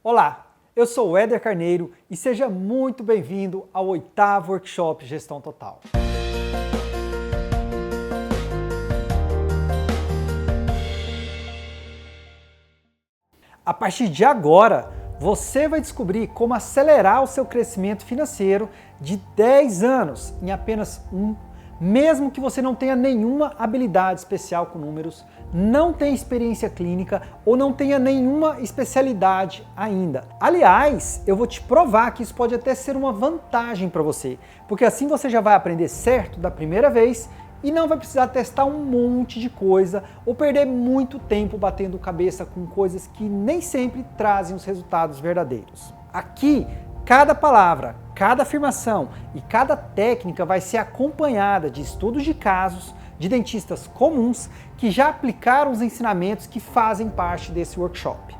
Olá, eu sou o Éder Carneiro e seja muito bem-vindo ao 8º Workshop Gestão Total. A partir de agora, você vai descobrir como acelerar o seu crescimento financeiro de 10 anos em apenas um, mesmo que você não tenha nenhuma habilidade especial com números, não tenha experiência clínica ou não tenha nenhuma especialidade ainda. Aliás, eu vou te provar que isso pode até ser uma vantagem para você, porque assim você já vai aprender certo da primeira vez e não vai precisar testar um monte de coisa ou perder muito tempo batendo cabeça com coisas que nem sempre trazem os resultados verdadeiros. Aqui, cada palavra, cada afirmação e cada técnica vai ser acompanhada de estudos de casos de dentistas comuns que já aplicaram os ensinamentos que fazem parte desse workshop.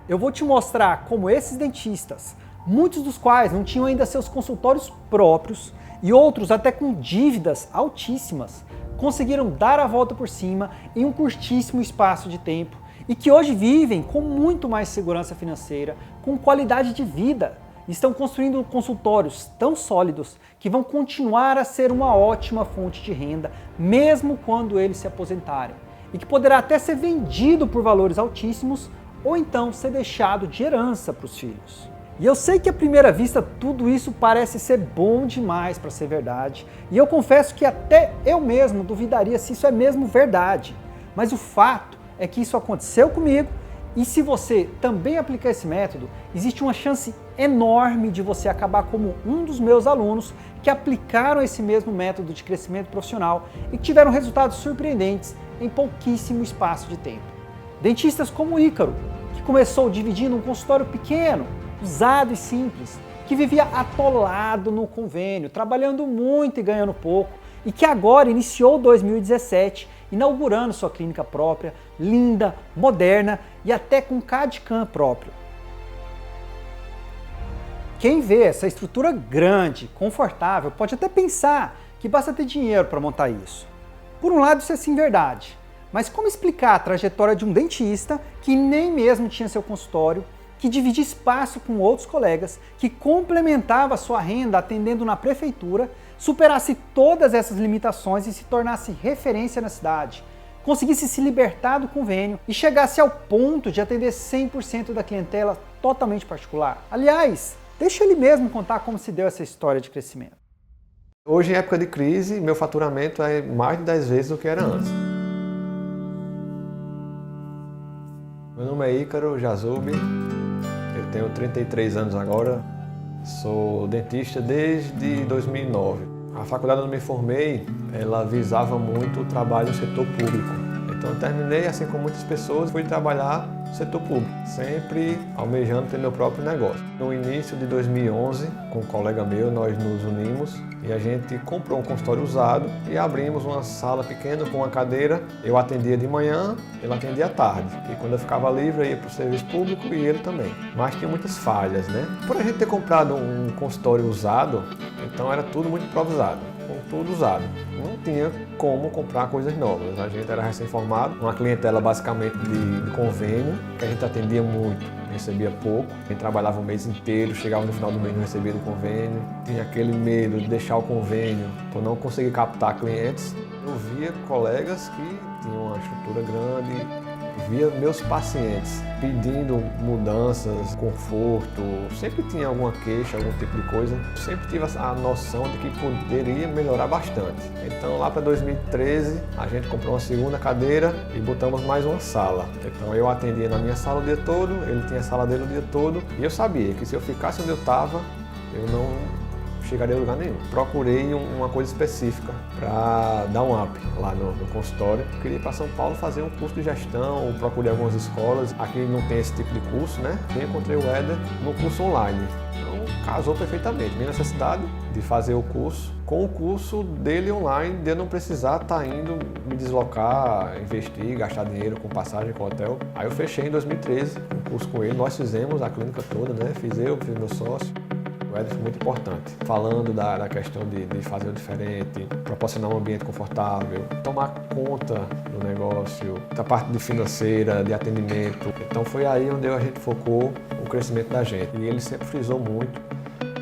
Eu vou te mostrar como esses dentistas, muitos dos quais não tinham ainda seus consultórios próprios e outros até com dívidas altíssimas, conseguiram dar a volta por cima em um curtíssimo espaço de tempo e que hoje vivem com muito mais segurança financeira, com qualidade de vida. Estão construindo consultórios tão sólidos que vão continuar a ser uma ótima fonte de renda, mesmo quando eles se aposentarem, e que poderá até ser vendido por valores altíssimos ou então ser deixado de herança para os filhos. E eu sei que à primeira vista tudo isso parece ser bom demais para ser verdade, e eu confesso que até eu mesmo duvidaria se isso é mesmo verdade, mas o fato é que isso aconteceu comigo. E se você também aplicar esse método, existe uma chance enorme de você acabar como um dos meus alunos que aplicaram esse mesmo método de crescimento profissional e que tiveram resultados surpreendentes em pouquíssimo espaço de tempo. Dentistas como Ícaro, que começou dividindo um consultório pequeno, usado e simples, que vivia atolado no convênio, trabalhando muito e ganhando pouco, e que agora iniciou 2017 inaugurando sua clínica própria, linda, moderna e até com CAD/CAM próprio. Quem vê essa estrutura grande, confortável, pode até pensar que basta ter dinheiro para montar isso. Por um lado, isso é sim verdade, mas como explicar a trajetória de um dentista que nem mesmo tinha seu consultório, que dividia espaço com outros colegas, que complementava sua renda atendendo na prefeitura, superasse todas essas limitações e se tornasse referência na cidade, conseguisse se libertar do convênio e chegasse ao ponto de atender 100% da clientela totalmente particular? Aliás, deixa ele mesmo contar como se deu essa história de crescimento. Hoje, em época de crise, meu faturamento é mais de 10 vezes do que era antes. Meu nome é Ícaro Jazub, eu tenho 33 anos agora, sou dentista desde 2009. A faculdade onde me formei, ela visava muito o trabalho no setor público. Então eu terminei, assim como muitas pessoas, fui trabalhar no setor público, sempre almejando ter meu próprio negócio. No início de 2011, com um colega meu, nós nos unimos e a gente comprou um consultório usado e abrimos uma sala pequena com uma cadeira. Eu atendia de manhã, ele atendia à tarde. E quando eu ficava livre, eu ia para o serviço público e ele também. Mas tinha muitas falhas, né? Por a gente ter comprado um consultório usado, então era tudo muito improvisado, com tudo usado. Não tinha como comprar coisas novas. A gente era recém-formado, uma clientela basicamente de convênio, que a gente atendia muito, recebia pouco. A gente trabalhava o mês inteiro, chegava no final do mês e não recebia do convênio. Tinha aquele medo de deixar o convênio por não conseguir captar clientes. Eu via colegas que tinham uma estrutura grande, via meus pacientes pedindo mudanças, conforto, sempre tinha alguma queixa, algum tipo de coisa. Sempre tive a noção de que poderia melhorar bastante. Então lá para 2013 a gente comprou uma segunda cadeira e botamos mais uma sala. Então eu atendia na minha sala o dia todo, ele tinha a sala dele o dia todo e eu sabia que se eu ficasse onde eu estava, eu não chegaria a lugar nenhum. Procurei uma coisa específica para dar um up lá no consultório. Eu queria ir para São Paulo fazer um curso de gestão, procurei algumas escolas. Aqui não tem esse tipo de curso, né? E encontrei o Éder no curso online. Então casou perfeitamente. Minha necessidade de fazer o curso com o curso dele online, de eu não precisar estar indo me deslocar, investir, gastar dinheiro com passagem, com hotel. Aí eu fechei em 2013 um curso com ele. Nós fizemos a clínica toda, né? Fiz meu sócio. O Éder foi muito importante, falando da questão de fazer o diferente, proporcionar um ambiente confortável, tomar conta do negócio, da parte de financeira, de atendimento. Então foi aí onde a gente focou o crescimento da gente. E ele sempre frisou muito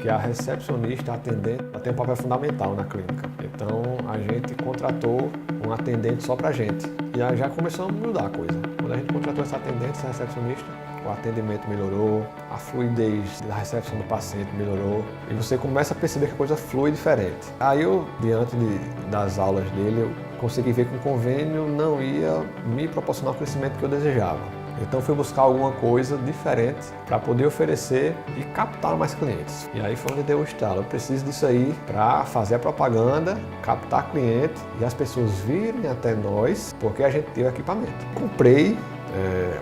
que a recepcionista, a atendente, ela tem um papel fundamental na clínica. Então a gente contratou um atendente só pra gente. E aí já começou a mudar a coisa. Quando a gente contratou essa atendente, essa recepcionista, o atendimento melhorou, a fluidez da recepção do paciente melhorou e você começa a perceber que a coisa flui diferente. Aí eu, diante das aulas dele, eu consegui ver que o convênio não ia me proporcionar o crescimento que eu desejava. Então fui buscar alguma coisa diferente para poder oferecer e captar mais clientes. E aí foi onde deu o estalo. Eu preciso disso aí para fazer a propaganda, captar cliente e as pessoas virem até nós porque a gente tem o equipamento. Comprei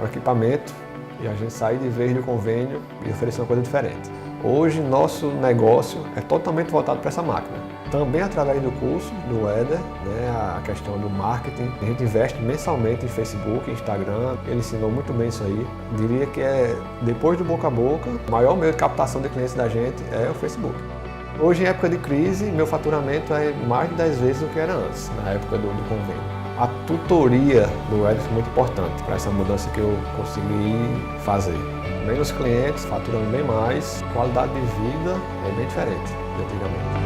o equipamento e a gente saiu de vez do convênio e ofereceu uma coisa diferente. Hoje nosso negócio é totalmente voltado para essa máquina. Também através do curso do Éder, a questão do marketing. A gente investe mensalmente em Facebook, Instagram. Ele ensinou muito bem isso aí. Diria que depois do boca a boca, o maior meio de captação de clientes da gente é o Facebook. Hoje, em época de crise, meu faturamento é mais de 10 vezes do que era antes, na época do convênio. A tutoria do Éder foi muito importante para essa mudança que eu consegui fazer. Menos clientes, faturando bem mais, qualidade de vida é bem diferente de antigamente.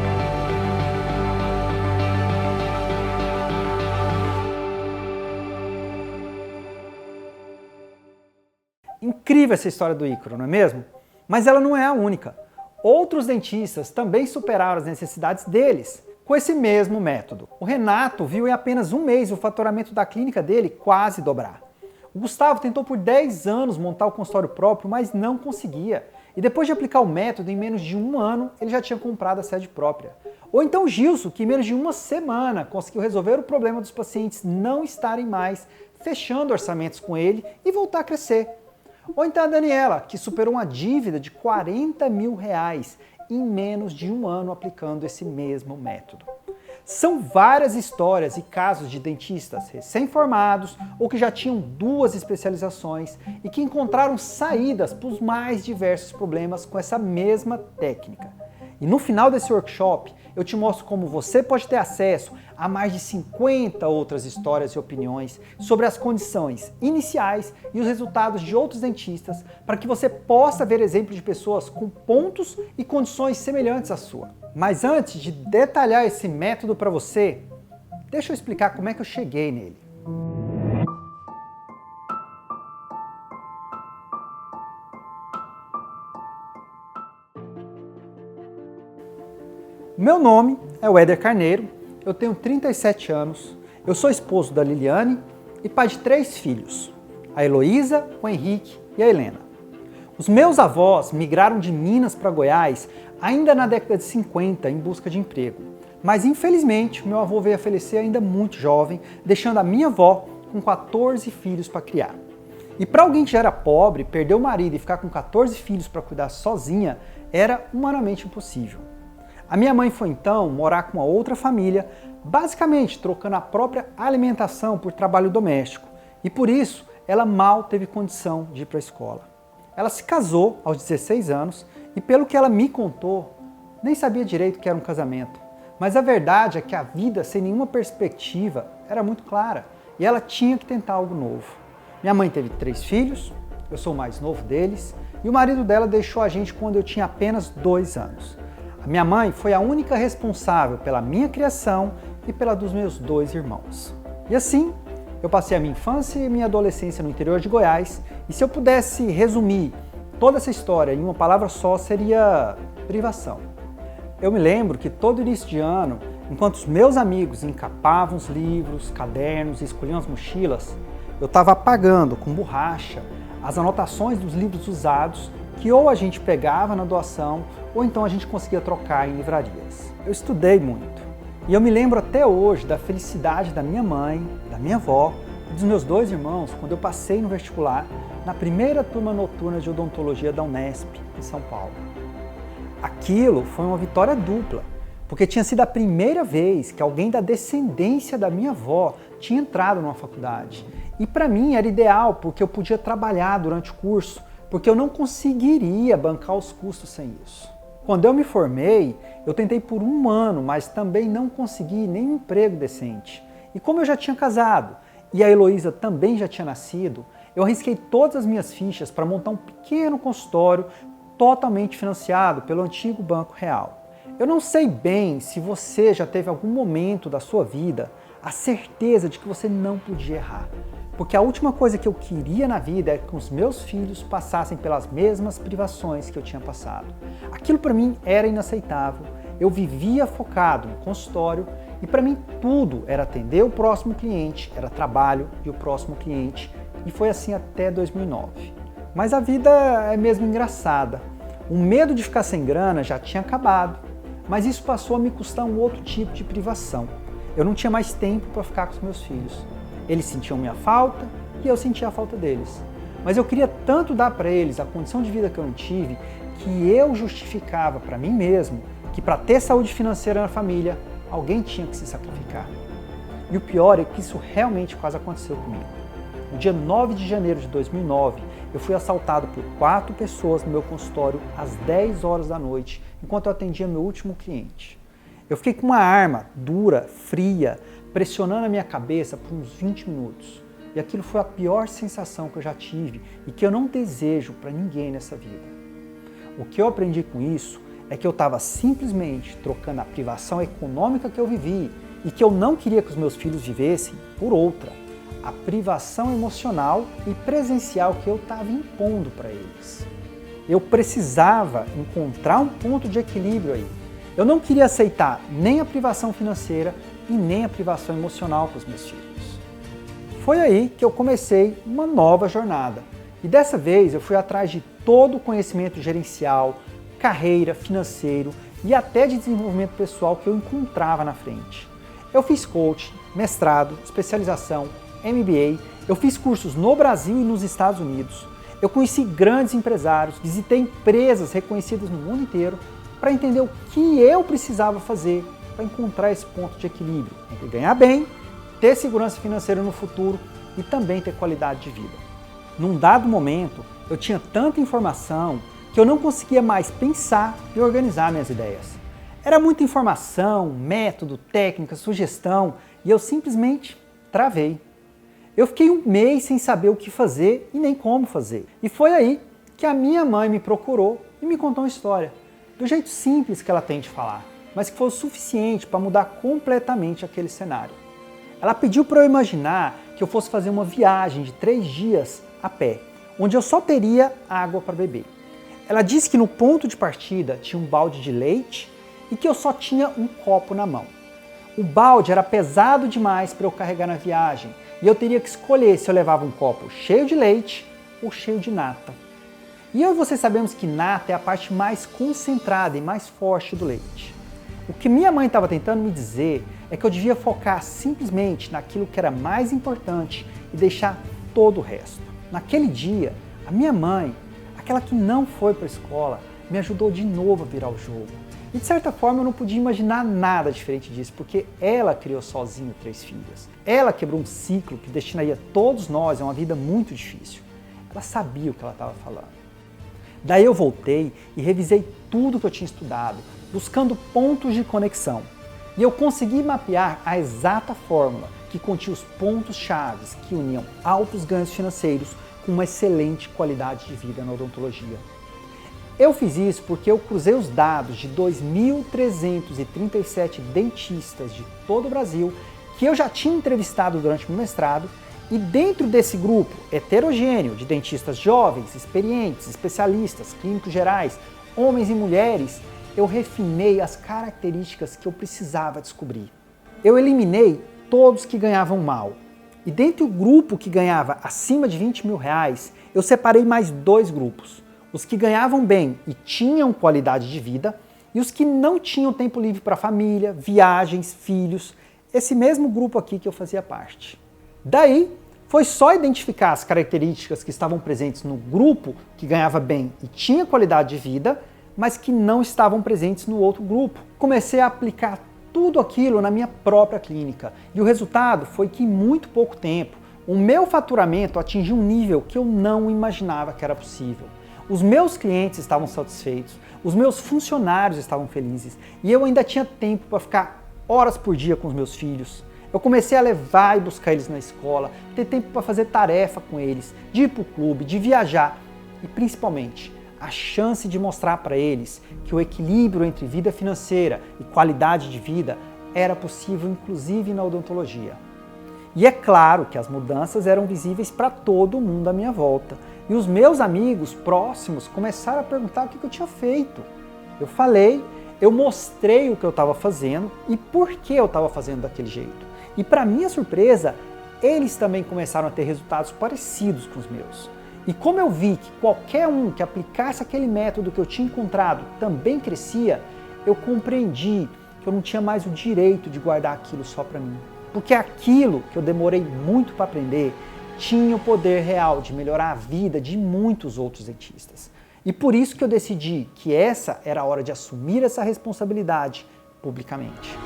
Incrível essa história do Ícaro, não é mesmo? Mas ela não é a única. Outros dentistas também superaram as necessidades deles com esse mesmo método. O Renato viu em apenas um mês o faturamento da clínica dele quase dobrar. O Gustavo tentou por 10 anos montar o consultório próprio, mas não conseguia. E depois de aplicar o método, em menos de um ano, ele já tinha comprado a sede própria. Ou então o Gilson, que em menos de uma semana conseguiu resolver o problema dos pacientes não estarem mais fechando orçamentos com ele e voltar a crescer. Ou então a Daniela, que superou uma dívida de R$40 mil em menos de um ano aplicando esse mesmo método. São várias histórias e casos de dentistas recém-formados ou que já tinham 2 especializações e que encontraram saídas para os mais diversos problemas com essa mesma técnica. E no final desse workshop, eu te mostro como você pode ter acesso a mais de 50 outras histórias e opiniões sobre as condições iniciais e os resultados de outros dentistas para que você possa ver exemplos de pessoas com pontos e condições semelhantes à sua. Mas antes de detalhar esse método para você, deixa eu explicar como é que eu cheguei nele. Meu nome é Éder Carneiro, eu tenho 37 anos, eu sou esposo da Liliane e pai de 3 filhos, a Heloísa, o Henrique e a Helena. Os meus avós migraram de Minas para Goiás ainda na década de 50 em busca de emprego, mas infelizmente meu avô veio a falecer ainda muito jovem, deixando a minha avó com 14 filhos para criar. E para alguém que já era pobre, perder o marido e ficar com 14 filhos para cuidar sozinha era humanamente impossível. A minha mãe foi então morar com uma outra família, basicamente trocando a própria alimentação por trabalho doméstico, e por isso ela mal teve condição de ir para a escola. Ela se casou aos 16 anos e, pelo que ela me contou, nem sabia direito o que era um casamento. Mas a verdade é que a vida sem nenhuma perspectiva era muito clara e ela tinha que tentar algo novo. Minha mãe teve 3 filhos, eu sou o mais novo deles, e o marido dela deixou a gente quando eu tinha apenas 2 anos. A minha mãe foi a única responsável pela minha criação e pela dos meus 2 irmãos. E assim, eu passei a minha infância e minha adolescência no interior de Goiás, e se eu pudesse resumir toda essa história em uma palavra só, seria privação. Eu me lembro que todo início de ano, enquanto os meus amigos encapavam os livros, cadernos e escolhiam as mochilas, eu estava apagando com borracha as anotações dos livros usados que ou a gente pegava na doação ou então a gente conseguia trocar em livrarias. Eu estudei muito e eu me lembro até hoje da felicidade da minha mãe, da minha avó e dos meus 2 irmãos quando eu passei no vestibular na primeira turma noturna de odontologia da Unesp, em São Paulo. Aquilo foi uma vitória dupla, porque tinha sido a primeira vez que alguém da descendência da minha avó tinha entrado numa faculdade. E para mim era ideal, porque eu podia trabalhar durante o curso, porque eu não conseguiria bancar os custos sem isso. Quando eu me formei, eu tentei por 1 ano, mas também não consegui nenhum emprego decente. E como eu já tinha casado e a Heloísa também já tinha nascido, Eu arrisquei todas as minhas fichas para montar um pequeno consultório totalmente financiado pelo antigo Banco Real. Eu não sei bem se você já teve algum momento da sua vida a certeza de que você não podia errar. Porque a última coisa que eu queria na vida é que os meus filhos passassem pelas mesmas privações que eu tinha passado. Aquilo para mim era inaceitável. Eu vivia focado no consultório e para mim tudo era atender o próximo cliente, era trabalho e o próximo cliente. E foi assim até 2009. Mas a vida é mesmo engraçada. O medo de ficar sem grana já tinha acabado, mas isso passou a me custar um outro tipo de privação. Eu não tinha mais tempo para ficar com os meus filhos. Eles sentiam minha falta e eu sentia a falta deles. Mas eu queria tanto dar para eles a condição de vida que eu não tive, que eu justificava para mim mesmo que para ter saúde financeira na família, alguém tinha que se sacrificar. E o pior é que isso realmente quase aconteceu comigo. No dia 9 de janeiro de 2009, eu fui assaltado por 4 pessoas no meu consultório às 10 horas da noite, enquanto eu atendia meu último cliente. Eu fiquei com uma arma dura, fria, pressionando a minha cabeça por uns 20 minutos. E aquilo foi a pior sensação que eu já tive e que eu não desejo para ninguém nessa vida. O que eu aprendi com isso é que eu estava simplesmente trocando a privação econômica que eu vivi e que eu não queria que os meus filhos vivessem por outra. A privação emocional e presencial que eu estava impondo para eles. Eu precisava encontrar um ponto de equilíbrio aí. Eu não queria aceitar nem a privação financeira e nem a privação emocional com os meus filhos. Foi aí que eu comecei uma nova jornada. E dessa vez eu fui atrás de todo o conhecimento gerencial, carreira, financeiro e até de desenvolvimento pessoal que eu encontrava na frente. Eu fiz coaching, mestrado, especialização, MBA, eu fiz cursos no Brasil e nos Estados Unidos. Eu conheci grandes empresários, visitei empresas reconhecidas no mundo inteiro para entender o que eu precisava fazer para encontrar esse ponto de equilíbrio entre ganhar bem, ter segurança financeira no futuro e também ter qualidade de vida. Num dado momento, eu tinha tanta informação que eu não conseguia mais pensar e organizar minhas ideias. Era muita informação, método, técnica, sugestão e eu simplesmente travei. Eu fiquei um mês sem saber o que fazer e nem como fazer. E foi aí que a minha mãe me procurou e me contou uma história, do jeito simples que ela tem de falar, mas que foi o suficiente para mudar completamente aquele cenário. Ela pediu para eu imaginar que eu fosse fazer uma viagem de 3 dias a pé, onde eu só teria água para beber. Ela disse que no ponto de partida tinha um balde de leite e que eu só tinha um copo na mão. O balde era pesado demais para eu carregar na viagem e eu teria que escolher se eu levava um copo cheio de leite ou cheio de nata. E eu e você sabemos que nata é a parte mais concentrada e mais forte do leite. O que minha mãe estava tentando me dizer é que eu devia focar simplesmente naquilo que era mais importante e deixar todo o resto. Naquele dia, a minha mãe, aquela que não foi para a escola, me ajudou de novo a virar o jogo. E de certa forma eu não podia imaginar nada diferente disso, porque ela criou sozinha 3 filhas. Ela quebrou um ciclo que destinaria todos nós a uma vida muito difícil. Ela sabia o que ela estava falando. Daí eu voltei e revisei tudo que eu tinha estudado, buscando pontos de conexão. E eu consegui mapear a exata fórmula que continha os pontos-chave que uniam altos ganhos financeiros com uma excelente qualidade de vida na odontologia. Eu fiz isso porque eu cruzei os dados de 2.337 dentistas de todo o Brasil que eu já tinha entrevistado durante o meu mestrado e dentro desse grupo heterogêneo de dentistas jovens, experientes, especialistas, clínicos gerais, homens e mulheres, eu refinei as características que eu precisava descobrir. Eu eliminei todos que ganhavam mal. E dentro do grupo que ganhava acima de R$20 mil, eu separei mais 2 grupos. Os que ganhavam bem e tinham qualidade de vida e os que não tinham tempo livre para família, viagens, filhos. Esse mesmo grupo aqui que eu fazia parte. Daí, foi só identificar as características que estavam presentes no grupo que ganhava bem e tinha qualidade de vida, mas que não estavam presentes no outro grupo. Comecei a aplicar tudo aquilo na minha própria clínica e o resultado foi que em muito pouco tempo o meu faturamento atingiu um nível que eu não imaginava que era possível. Os meus clientes estavam satisfeitos, os meus funcionários estavam felizes e eu ainda tinha tempo para ficar horas por dia com os meus filhos. Eu comecei a levar e buscar eles na escola, ter tempo para fazer tarefa com eles, de ir para o clube, de viajar e principalmente a chance de mostrar para eles que o equilíbrio entre vida financeira e qualidade de vida era possível inclusive na odontologia. E é claro que as mudanças eram visíveis para todo mundo à minha volta. E os meus amigos próximos começaram a perguntar o que eu tinha feito. Eu falei, eu mostrei o que eu estava fazendo e por que eu estava fazendo daquele jeito. E para minha surpresa, eles também começaram a ter resultados parecidos com os meus. E como eu vi que qualquer um que aplicasse aquele método que eu tinha encontrado também crescia, eu compreendi que eu não tinha mais o direito de guardar aquilo só para mim. Porque aquilo que eu demorei muito para aprender tinha o poder real de melhorar a vida de muitos outros dentistas. E por isso que eu decidi que essa era a hora de assumir essa responsabilidade publicamente.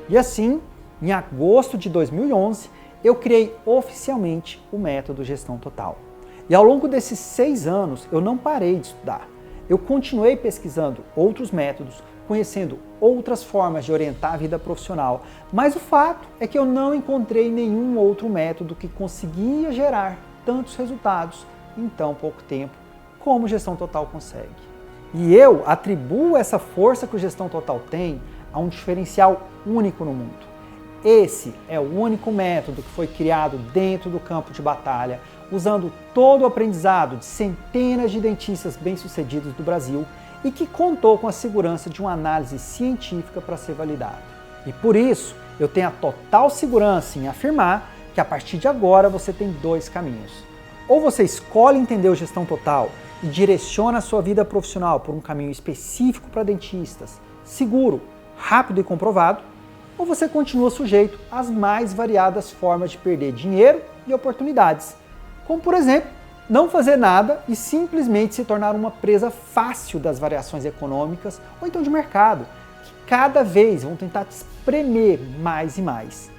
E assim, em agosto de 2011, eu criei oficialmente o método Gestão Total. E ao longo desses 6 anos, eu não parei de estudar. Eu continuei pesquisando outros métodos, conhecendo outras formas de orientar a vida profissional, mas o fato é que eu não encontrei nenhum outro método que conseguia gerar tantos resultados em tão pouco tempo como o Gestão Total consegue. E eu atribuo essa força que o Gestão Total tem a um diferencial único no mundo. Esse é o único método que foi criado dentro do campo de batalha, usando todo o aprendizado de centenas de dentistas bem-sucedidos do Brasil e que contou com a segurança de uma análise científica para ser validado. E por isso, eu tenho a total segurança em afirmar que a partir de agora você tem 2 caminhos. Ou você escolhe entender o Gestão Total e direciona a sua vida profissional por um caminho específico para dentistas, seguro, rápido e comprovado, ou você continua sujeito às mais variadas formas de perder dinheiro e oportunidades, como por exemplo, não fazer nada e simplesmente se tornar uma presa fácil das variações econômicas ou então de mercado, que cada vez vão tentar te espremer mais e mais.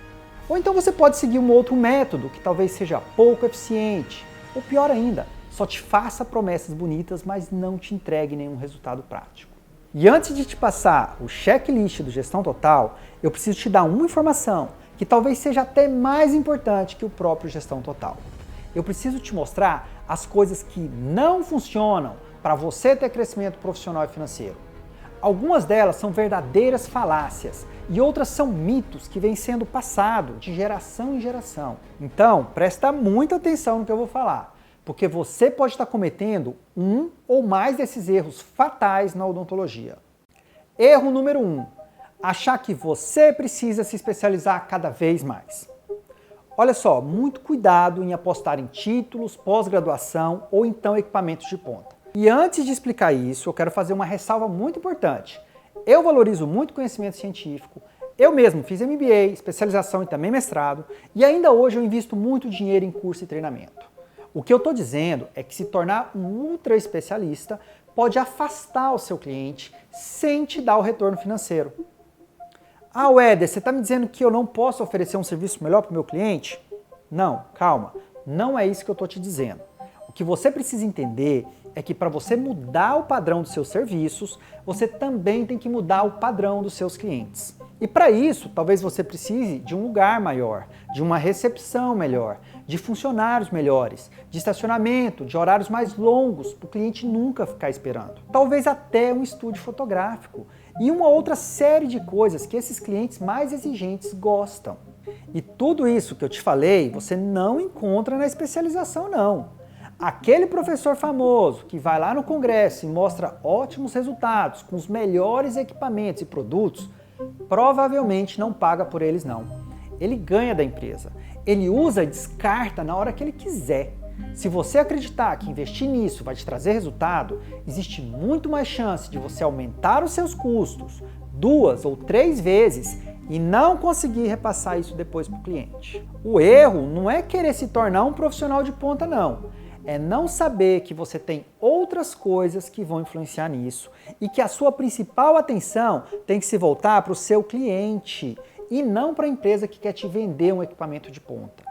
Ou então você pode seguir um outro método que talvez seja pouco eficiente, ou pior ainda, só te faça promessas bonitas, mas não te entregue nenhum resultado prático. E antes de te passar o checklist do Gestão Total, eu preciso te dar uma informação que talvez seja até mais importante que o próprio Gestão Total. Eu preciso te mostrar as coisas que não funcionam para você ter crescimento profissional e financeiro. Algumas delas são verdadeiras falácias e outras são mitos que vêm sendo passados de geração em geração. Então, presta muita atenção no que eu vou falar, porque você pode estar cometendo um ou mais desses erros fatais na odontologia. Erro número 1. Achar que você precisa se especializar cada vez mais. Olha só, muito cuidado em apostar em títulos, pós-graduação ou então equipamentos de ponta. E antes de explicar isso, eu quero fazer uma ressalva muito importante. Eu valorizo muito conhecimento científico, eu mesmo fiz MBA, especialização e também mestrado, e ainda hoje eu invisto muito dinheiro em curso e treinamento. O que eu estou dizendo é que se tornar um ultra especialista pode afastar o seu cliente sem te dar o retorno financeiro. Ah, Éder, você está me dizendo que eu não posso oferecer um serviço melhor para o meu cliente? Não, calma, não é isso que eu estou te dizendo. O que você precisa entender é que para você mudar o padrão dos seus serviços, você também tem que mudar o padrão dos seus clientes. E para isso, talvez você precise de um lugar maior, de uma recepção melhor, de funcionários melhores, de estacionamento, de horários mais longos, para o cliente nunca ficar esperando. Talvez até um estúdio fotográfico e uma outra série de coisas que esses clientes mais exigentes gostam. E tudo isso que eu te falei, você não encontra na especialização, não. Aquele professor famoso que vai lá no congresso e mostra ótimos resultados com os melhores equipamentos e produtos, provavelmente não paga por eles, não. Ele ganha da empresa. Ele usa e descarta na hora que ele quiser. Se você acreditar que investir nisso vai te trazer resultado, existe muito mais chance de você aumentar os seus custos 2 ou 3 vezes e não conseguir repassar isso depois para o cliente. O erro não é querer se tornar um profissional de ponta, não. É não saber que você tem outras coisas que vão influenciar nisso e que a sua principal atenção tem que se voltar para o seu cliente e não para a empresa que quer te vender um equipamento de ponta.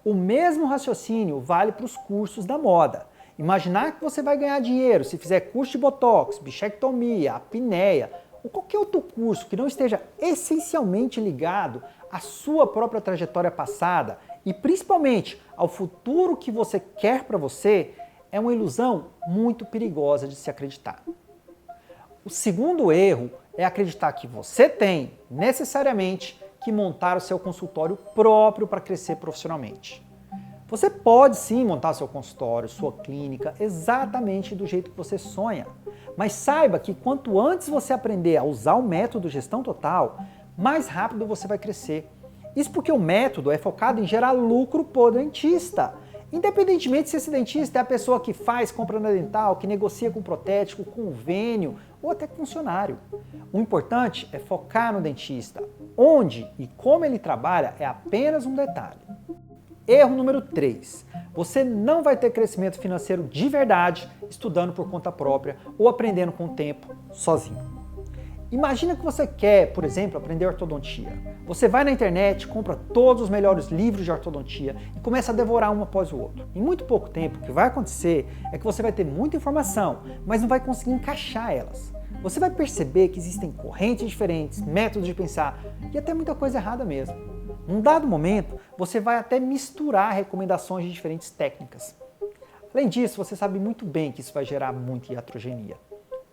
O mesmo raciocínio vale para os cursos da moda. Imaginar que você vai ganhar dinheiro se fizer curso de botox, bichectomia, apneia ou qualquer outro curso que não esteja essencialmente ligado à sua própria trajetória passada e principalmente ao futuro que você quer para você, é uma ilusão muito perigosa de se acreditar. O segundo erro é acreditar que você tem, necessariamente, que montar o seu consultório próprio para crescer profissionalmente. Você pode sim montar seu consultório, sua clínica, exatamente do jeito que você sonha. Mas saiba que quanto antes você aprender a usar o método Gestão Total, mais rápido você vai crescer. Isso porque o método é focado em gerar lucro por dentista. Independentemente se esse dentista é a pessoa que faz compra na dental, que negocia com protético, convênio ou até com funcionário. O importante é focar no dentista. Onde e como ele trabalha é apenas um detalhe. Erro número 3. Você não vai ter crescimento financeiro de verdade estudando por conta própria ou aprendendo com o tempo sozinho. Imagina que você quer, por exemplo, aprender ortodontia. Você vai na internet, compra todos os melhores livros de ortodontia e começa a devorar um após o outro. Em muito pouco tempo, o que vai acontecer é que você vai ter muita informação, mas não vai conseguir encaixar elas. Você vai perceber que existem correntes diferentes, métodos de pensar e até muita coisa errada mesmo. Num dado momento, você vai até misturar recomendações de diferentes técnicas. Além disso, você sabe muito bem que isso vai gerar muita iatrogenia.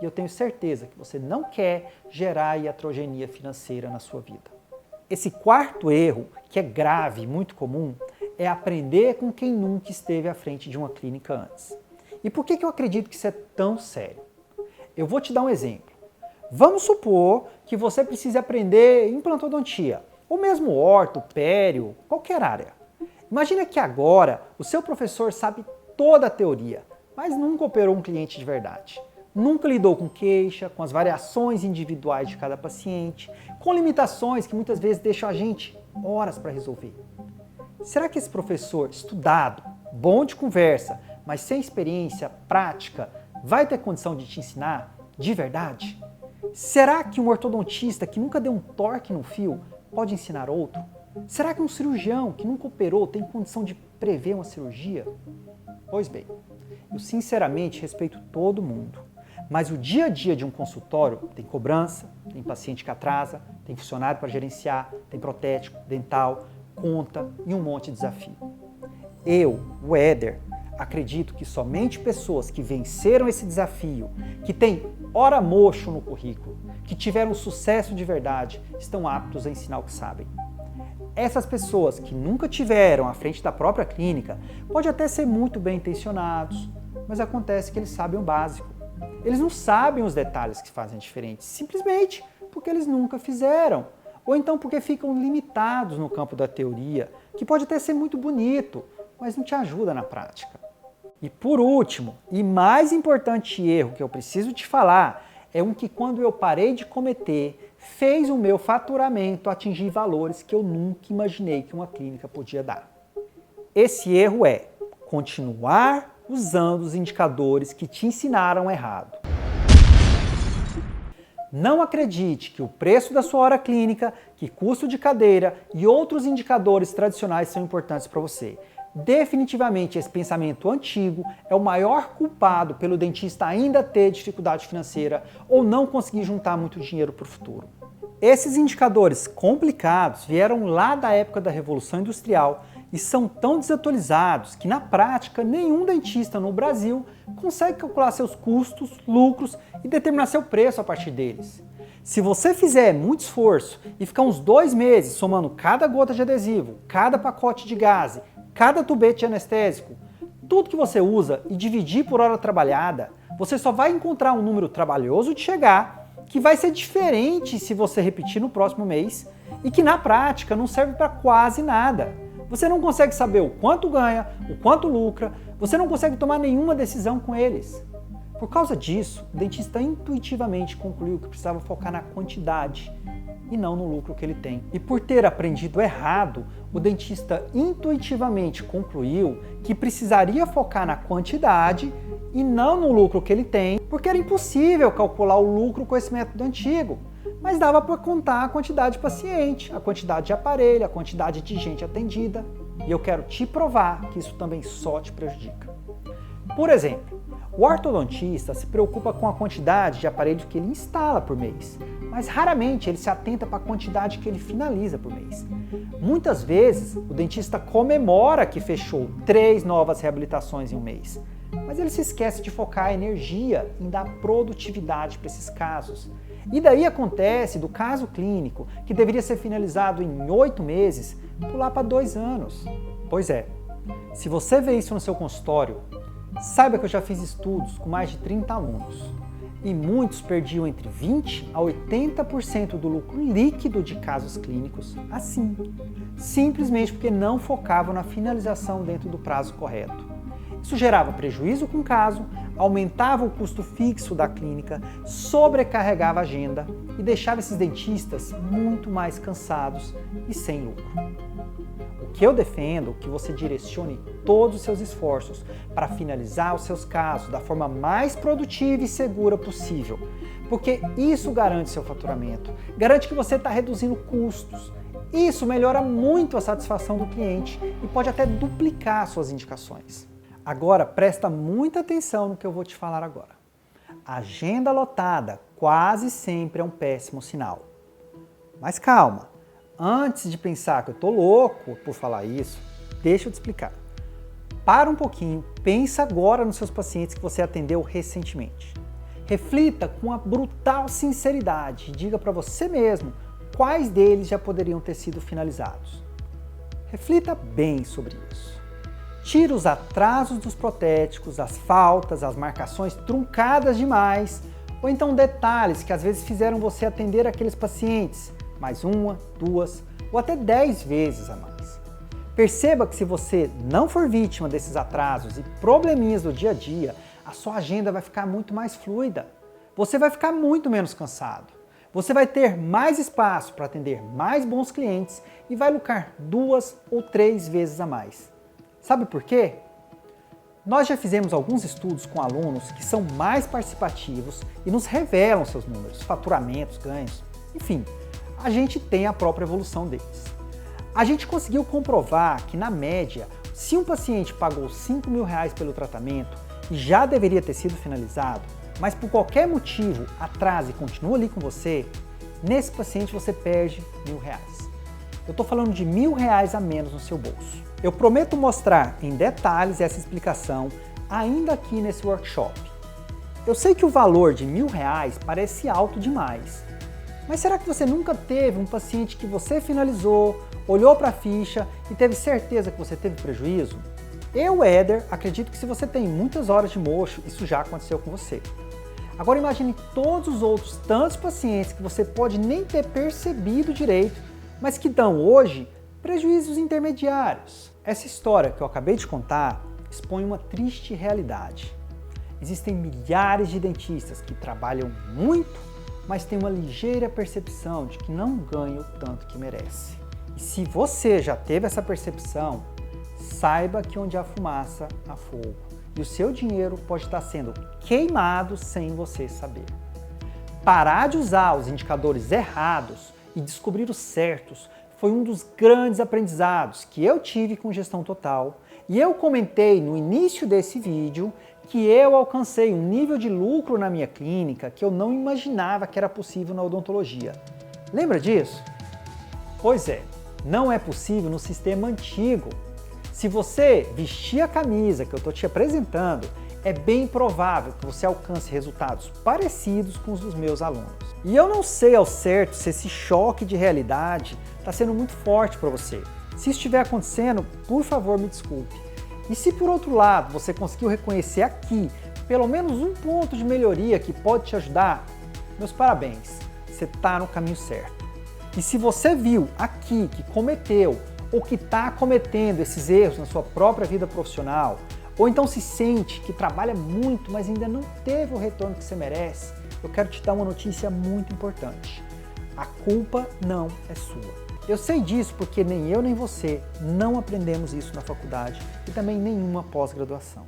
E eu tenho certeza que você não quer gerar iatrogenia financeira na sua vida. Esse quarto erro, que é grave e muito comum, é aprender com quem nunca esteve à frente de uma clínica antes. E por que eu acredito que isso é tão sério? Eu vou te dar um exemplo. Vamos supor que você precise aprender implantodontia, ou mesmo orto, pério, qualquer área. Imagina que agora o seu professor sabe toda a teoria, mas nunca operou um cliente de verdade. Nunca lidou com queixa, com as variações individuais de cada paciente, com limitações que muitas vezes deixam a gente horas para resolver. Será que esse professor estudado, bom de conversa, mas sem experiência prática, vai ter condição de te ensinar de verdade? Será que um ortodontista que nunca deu um torque no fio pode ensinar outro? Será que um cirurgião que nunca operou tem condição de prever uma cirurgia? Pois bem, eu sinceramente respeito todo mundo. Mas o dia a dia de um consultório tem cobrança, tem paciente que atrasa, tem funcionário para gerenciar, tem protético, dental, conta e um monte de desafio. Eu, o Éder, acredito que somente pessoas que venceram esse desafio, que têm hora mocho no currículo, que tiveram sucesso de verdade, estão aptos a ensinar o que sabem. Essas pessoas que nunca tiveram à frente da própria clínica podem até ser muito bem intencionados, mas acontece que eles sabem o básico. Eles não sabem os detalhes que fazem a diferença, simplesmente porque eles nunca fizeram. Ou então porque ficam limitados no campo da teoria, que pode até ser muito bonito, mas não te ajuda na prática. E por último, e mais importante erro que eu preciso te falar, é um que quando eu parei de cometer, fez o meu faturamento atingir valores que eu nunca imaginei que uma clínica podia dar. Esse erro é continuar usando os indicadores que te ensinaram errado. Não acredite que o preço da sua hora clínica, que custo de cadeira e outros indicadores tradicionais são importantes para você. Definitivamente esse pensamento antigo é o maior culpado pelo dentista ainda ter dificuldade financeira ou não conseguir juntar muito dinheiro para o futuro. Esses indicadores complicados vieram lá da época da Revolução Industrial e são tão desatualizados que, na prática, nenhum dentista no Brasil consegue calcular seus custos, lucros e determinar seu preço a partir deles. Se você fizer muito esforço e ficar uns 2 meses somando cada gota de adesivo, cada pacote de gaze, cada tubete anestésico, tudo que você usa e dividir por hora trabalhada, você só vai encontrar um número trabalhoso de chegar, que vai ser diferente se você repetir no próximo mês e que, na prática, não serve para quase nada. Você não consegue saber o quanto ganha, o quanto lucra, você não consegue tomar nenhuma decisão com eles. Por causa disso, o dentista intuitivamente concluiu que precisava focar na quantidade e não no lucro que ele tem. E por ter aprendido errado, o dentista intuitivamente concluiu que precisaria focar na quantidade e não no lucro que ele tem, porque era impossível calcular o lucro com esse método antigo. Mas dava para contar a quantidade de paciente, a quantidade de aparelho, a quantidade de gente atendida. E eu quero te provar que isso também só te prejudica. Por exemplo, o ortodontista se preocupa com a quantidade de aparelhos que ele instala por mês, mas raramente ele se atenta para a quantidade que ele finaliza por mês. Muitas vezes, o dentista comemora que fechou 3 novas reabilitações em um mês, mas ele se esquece de focar a energia em dar produtividade para esses casos. E daí acontece do caso clínico, que deveria ser finalizado em 8 meses, pular para 2 anos. Pois é, se você vê isso no seu consultório, saiba que eu já fiz estudos com mais de 30 alunos e muitos perdiam entre 20% a 80% do lucro líquido de casos clínicos assim, simplesmente porque não focavam na finalização dentro do prazo correto. Isso gerava prejuízo com o caso, aumentava o custo fixo da clínica, sobrecarregava a agenda e deixava esses dentistas muito mais cansados e sem lucro. O que eu defendo é que você direcione todos os seus esforços para finalizar os seus casos da forma mais produtiva e segura possível, porque isso garante seu faturamento, garante que você está reduzindo custos. Isso melhora muito a satisfação do cliente e pode até duplicar suas indicações. Agora, presta muita atenção no que eu vou te falar agora. Agenda lotada quase sempre é um péssimo sinal. Mas calma, antes de pensar que eu tô louco por falar isso, deixa eu te explicar. Para um pouquinho, pensa agora nos seus pacientes que você atendeu recentemente. Reflita com a brutal sinceridade e diga para você mesmo quais deles já poderiam ter sido finalizados. Reflita bem sobre isso. Tira os atrasos dos protéticos, as faltas, as marcações truncadas demais, ou então detalhes que às vezes fizeram você atender aqueles pacientes mais 1, 2 ou até 10 vezes a mais. Perceba que se você não for vítima desses atrasos e probleminhas do dia a dia, a sua agenda vai ficar muito mais fluida. Você vai ficar muito menos cansado. Você vai ter mais espaço para atender mais bons clientes e vai lucrar 2 ou 3 vezes a mais. Sabe por quê? Nós já fizemos alguns estudos com alunos que são mais participativos e nos revelam seus números, faturamentos, ganhos, enfim, a gente tem a própria evolução deles. A gente conseguiu comprovar que, na média, se um paciente pagou R$5.000 pelo tratamento e já deveria ter sido finalizado, mas por qualquer motivo atrasa e continua ali com você, nesse paciente você perde R$1.000. Eu estou falando de R$1.000 a menos no seu bolso. Eu prometo mostrar em detalhes essa explicação ainda aqui nesse workshop. Eu sei que o valor de R$1.000 parece alto demais, mas será que você nunca teve um paciente que você finalizou, olhou para a ficha e teve certeza que você teve prejuízo? Eu, Éder, acredito que se você tem muitas horas de mocho, isso já aconteceu com você. Agora imagine todos os outros tantos pacientes que você pode nem ter percebido direito, mas que dão hoje prejuízos intermediários. Essa história que eu acabei de contar expõe uma triste realidade. Existem milhares de dentistas que trabalham muito, mas têm uma ligeira percepção de que não ganham o tanto que merece. E se você já teve essa percepção, saiba que onde há fumaça, há fogo. E o seu dinheiro pode estar sendo queimado sem você saber. Parar de usar os indicadores errados e descobrir os certos foi um dos grandes aprendizados que eu tive com gestão total, e eu comentei no início desse vídeo que eu alcancei um nível de lucro na minha clínica que eu não imaginava que era possível na odontologia. Lembra disso? Pois é, não é possível no sistema antigo. Se você vestir a camisa que eu estou te apresentando, é bem provável que você alcance resultados parecidos com os dos meus alunos. E eu não sei ao certo se esse choque de realidade está sendo muito forte para você. Se isso estiver acontecendo, por favor, me desculpe. E se por outro lado você conseguiu reconhecer aqui pelo menos um ponto de melhoria que pode te ajudar, meus parabéns, você está no caminho certo. E se você viu aqui que cometeu ou que está cometendo esses erros na sua própria vida profissional, ou então se sente que trabalha muito, mas ainda não teve o retorno que você merece, eu quero te dar uma notícia muito importante. A culpa não é sua. Eu sei disso porque nem eu nem você não aprendemos isso na faculdade e também nenhuma pós-graduação.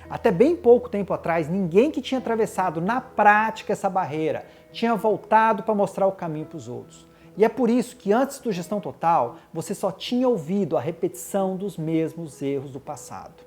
Até bem pouco tempo atrás, ninguém que tinha atravessado na prática essa barreira tinha voltado para mostrar o caminho para os outros. E é por isso que antes do Gestão Total, você só tinha ouvido a repetição dos mesmos erros do passado.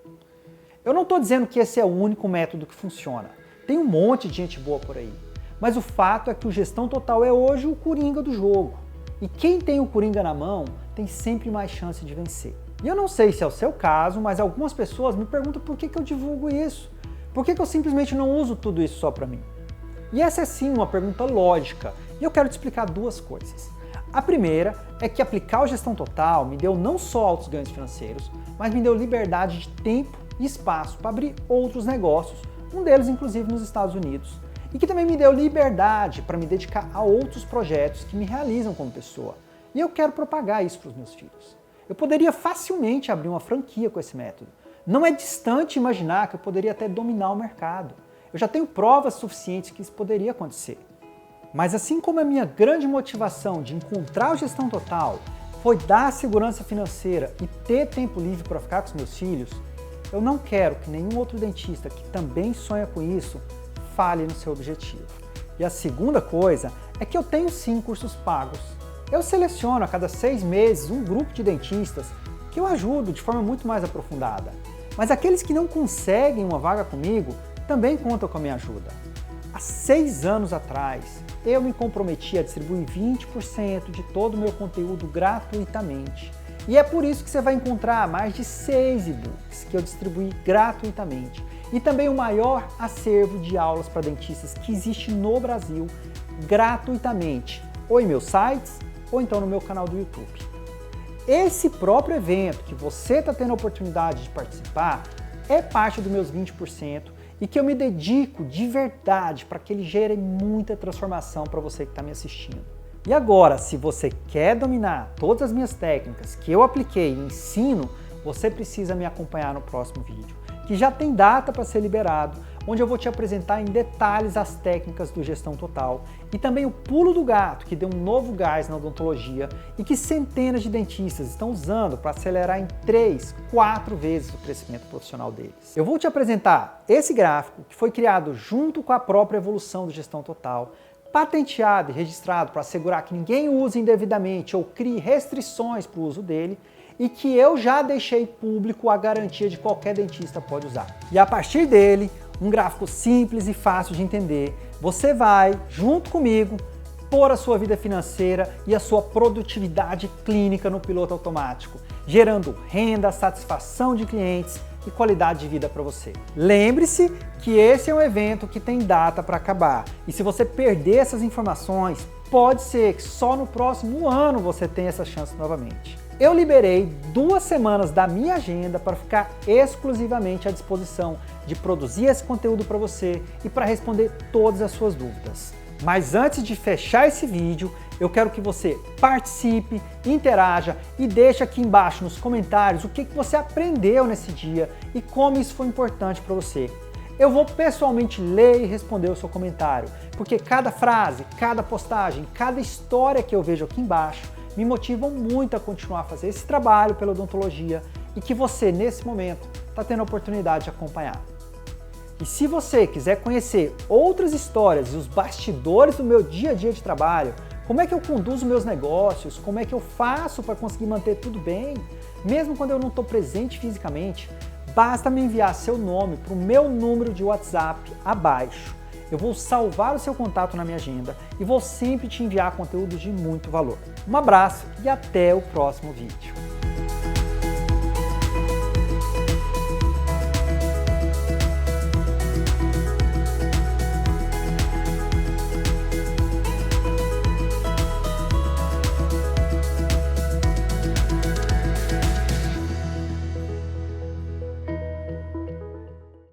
Eu não estou dizendo que esse é o único método que funciona. Tem um monte de gente boa por aí. Mas o fato é que o Gestão Total é hoje o coringa do jogo. E quem tem o coringa na mão tem sempre mais chance de vencer. E eu não sei se é o seu caso, mas algumas pessoas me perguntam por que eu divulgo isso. Por que eu simplesmente não uso tudo isso só para mim? E essa é sim uma pergunta lógica, e eu quero te explicar duas coisas. A primeira é que aplicar o Gestão Total me deu não só altos ganhos financeiros, mas me deu liberdade de tempo e espaço para abrir outros negócios, um deles inclusive nos Estados Unidos, e que também me deu liberdade para me dedicar a outros projetos que me realizam como pessoa. E eu quero propagar isso para os meus filhos. Eu poderia facilmente abrir uma franquia com esse método. Não é distante imaginar que eu poderia até dominar o mercado. Eu já tenho provas suficientes que isso poderia acontecer. Mas assim como a minha grande motivação de encontrar o Gestão Total foi dar segurança financeira e ter tempo livre para ficar com os meus filhos, eu não quero que nenhum outro dentista que também sonha com isso falhe no seu objetivo. E a segunda coisa é que eu tenho sim cursos pagos. Eu seleciono a cada 6 meses um grupo de dentistas que eu ajudo de forma muito mais aprofundada. Mas aqueles que não conseguem uma vaga comigo também contam com a minha ajuda. Há 6 anos atrás, eu me comprometi a distribuir 20% de todo o meu conteúdo gratuitamente. E é por isso que você vai encontrar mais de 6 e-books que eu distribuí gratuitamente. E também o maior acervo de aulas para dentistas que existe no Brasil, gratuitamente, ou em meus sites, ou então no meu canal do YouTube. Esse próprio evento que você está tendo a oportunidade de participar é parte dos meus 20% e que eu me dedico de verdade para que ele gere muita transformação para você que está me assistindo. E agora, se você quer dominar todas as minhas técnicas que eu apliquei e ensino, você precisa me acompanhar no próximo vídeo, que já tem data para ser liberado, onde eu vou te apresentar em detalhes as técnicas do Gestão Total e também o pulo do gato, que deu um novo gás na odontologia e que centenas de dentistas estão usando para acelerar em 3, 4 vezes o crescimento profissional deles. Eu vou te apresentar esse gráfico que foi criado junto com a própria evolução do Gestão Total, patenteado e registrado para assegurar que ninguém use indevidamente ou crie restrições para o uso dele, e que eu já deixei público a garantia de qualquer dentista pode usar. E a partir dele, um gráfico simples e fácil de entender, você vai, junto comigo, pôr a sua vida financeira e a sua produtividade clínica no piloto automático, gerando renda, satisfação de clientes e qualidade de vida para você. Lembre-se que esse é um evento que tem data para acabar, e se você perder essas informações, pode ser que só no próximo ano você tenha essa chance novamente. Eu liberei 2 semanas da minha agenda para ficar exclusivamente à disposição de produzir esse conteúdo para você e para responder todas as suas dúvidas. Mas antes de fechar esse vídeo, eu quero que você participe, interaja e deixe aqui embaixo nos comentários o que você aprendeu nesse dia e como isso foi importante para você. Eu vou pessoalmente ler e responder o seu comentário, porque cada frase, cada postagem, cada história que eu vejo aqui embaixo me motivam muito a continuar a fazer esse trabalho pela odontologia e que você, nesse momento, está tendo a oportunidade de acompanhar. E se você quiser conhecer outras histórias e os bastidores do meu dia a dia de trabalho, como é que eu conduzo meus negócios, como é que eu faço para conseguir manter tudo bem, mesmo quando eu não estou presente fisicamente, basta me enviar seu nome para o meu número de WhatsApp abaixo. Eu vou salvar o seu contato na minha agenda e vou sempre te enviar conteúdos de muito valor. Um abraço e até o próximo vídeo.